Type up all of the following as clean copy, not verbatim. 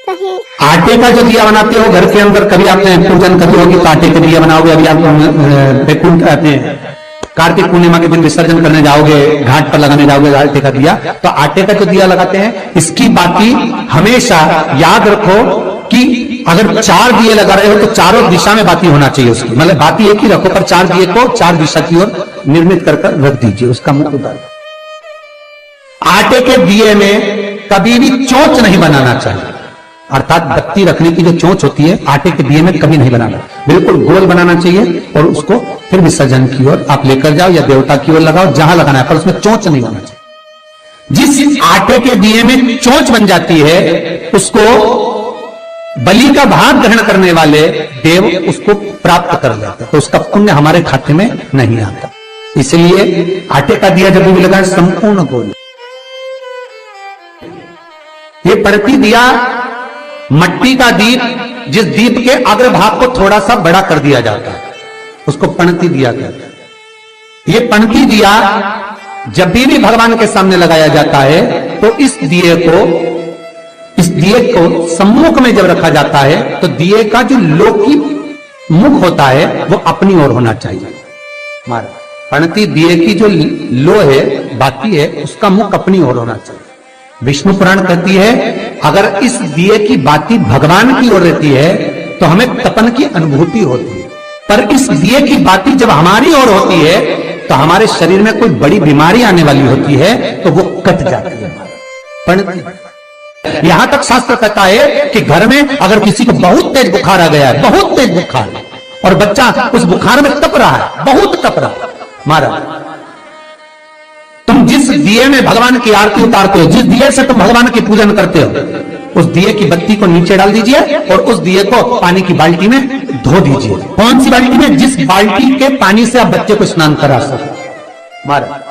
आटे का जो दिया बनाते हो घर के अंदर, कभी आपने पूजन करते हो कि आटे के दिया बनाओगे, अभी आप बैकुंठ कहते हैं कार्तिक पूर्णिमा के दिन विसर्जन करने जाओगे, घाट पर लगाने जाओगे आटे का दिया, तो आटे का जो दिया लगाते हैं इसकी बाती हमेशा याद रखो कि अगर 4 दिए लगा रहे हो तो चारों दिशा में बाती होना चाहिए उसकी, मतलब बाती एक ही रखो पर 4 दिए को 4 दिशा की ओर निर्मित कर रख दीजिए। उसका मुख्य उदाहरण, आटे के दिए में कभी भी चोंच नहीं बनाना चाहिए, अर्थात बत्ती रखने की जो चोंच होती है आटे के दिए में कभी नहीं बनाना, बिल्कुल गोल बनाना चाहिए और उसको फिर विसर्जन की ओर आप लेकर जाओ या देवता की ओर लगाओ, जहां लगाना है, पर उसमें चोंच नहीं होना चाहिए। जिस आटे के दिए में चोंच बन जाती है उसको बलि का भाग ग्रहण करने वाले देव उसको प्राप्त कर लेते हैं, तो उसका पुण्य हमारे खाते में नहीं आता। इसलिए आटे का दिया जब भी लगाए संपूर्ण गोल, ये पड़ती दिया मट्टी का दीप, जिस दीप के अग्रभाग को थोड़ा सा बड़ा कर दिया जाता है उसको पणती दिया कहते हैं। ये पणती दिया जब भी भगवान के सामने लगाया जाता है तो इस दिए को सम्मुख में जब रखा जाता है तो दिए का जो लोकी मुख होता है वो अपनी ओर होना चाहिए। हमारा पणती दिए की जो लो है, बाती है, उसका मुख अपनी ओर होना चाहिए। विष्णु पुराण कहती है अगर इस दिए की बाती भगवान की ओर रहती है तो हमें तपन की अनुभूति होती है, पर इस दिए की बाती जब हमारी ओर होती है तो हमारे शरीर में कोई बड़ी बीमारी आने वाली होती है तो वो कट जाती है। यहां तक शास्त्र कहता है कि घर में अगर किसी को बहुत तेज बुखार आ गया है, बहुत तेज बुखार, और बच्चा उस बुखार में तप रहा है, बहुत तप रहा है, महाराज तुम जिस दिए में भगवान की आरती उतारते हो, जिस दिए से तुम भगवान की पूजन करते हो, उस दिए की बत्ती को नीचे डाल दीजिए और उस दिए को पानी की बाल्टी में धो दीजिए। कौन सी बाल्टी में? जिस बाल्टी के पानी से आप बच्चे को स्नान करा सको। महाराज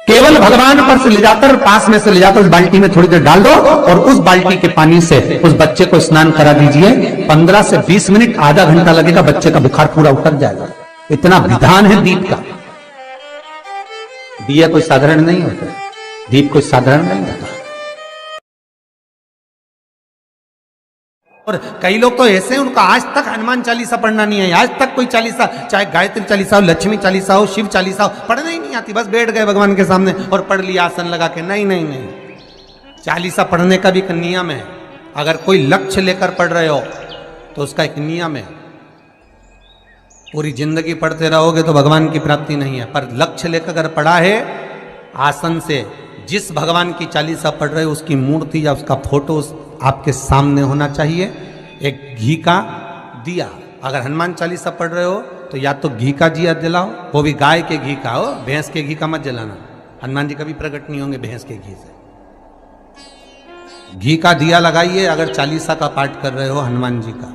केवल भगवान पर से ले जाकर, पास में से ले जाकर उस बाल्टी में थोड़ी देर डाल दो और उस बाल्टी के पानी से उस बच्चे को स्नान करा दीजिए। 15 से 20 मिनट, आधा घंटा लगेगा, बच्चे का बुखार पूरा उतर जाएगा। इतना विधान है दीप का। दिया कोई साधारण नहीं होता, दीप कोई साधारण नहीं होता। और कई लोग तो ऐसे हैं, उनका आज तक हनुमान चालीसा पढ़ना नहीं है, आज तक कोई चालीसा, चाहे गायत्री चालीसा हो, लक्ष्मी चालीसा हो, शिव चालीसा हो, पढ़ना ही नहीं आती। बस बैठ गए भगवान के सामने और पढ़ लिया आसन लगा के। नहीं नहीं नहीं, चालीसा पढ़ने का भी एक नियम है। अगर कोई लक्ष्य लेकर पढ़ रहे हो तो उसका एक नियम है। पूरी जिंदगी पढ़ते रहोगे तो भगवान की प्राप्ति नहीं है, पर लक्ष्य लेकर अगर पढ़ा है आसन से, जिस भगवान की चालीसा पढ़ रहे हो उसकी मूर्ति या उसका फोटो आपके सामने होना चाहिए। एक घी का दिया, अगर हनुमान चालीसा पढ़ रहे हो तो या तो घी का दिया जलाओ, वो भी गाय के घी का हो, भैंस के घी का मत जलाना। हनुमान जी कभी प्रकट नहीं होंगे भैंस के घी से। घी का दिया लगाइए अगर चालीसा का पाठ कर रहे हो हनुमान जी का।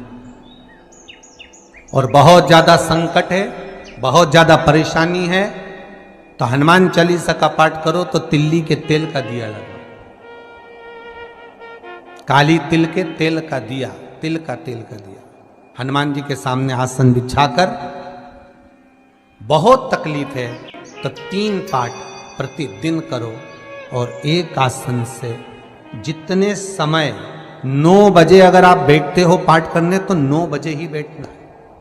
और बहुत ज्यादा संकट है, बहुत ज्यादा परेशानी है तो हनुमान चालीसा का पाठ करो तो तिल्ली के तेल का दिया लगाओ। काली तिल के तेल का दिया, तिल का तेल का दिया हनुमान जी के सामने आसन बिछाकर। बहुत तकलीफ है तो 3 पाठ प्रतिदिन करो और एक आसन से जितने समय, 9 बजे अगर आप बैठते हो पाठ करने तो 9 बजे ही बैठना है।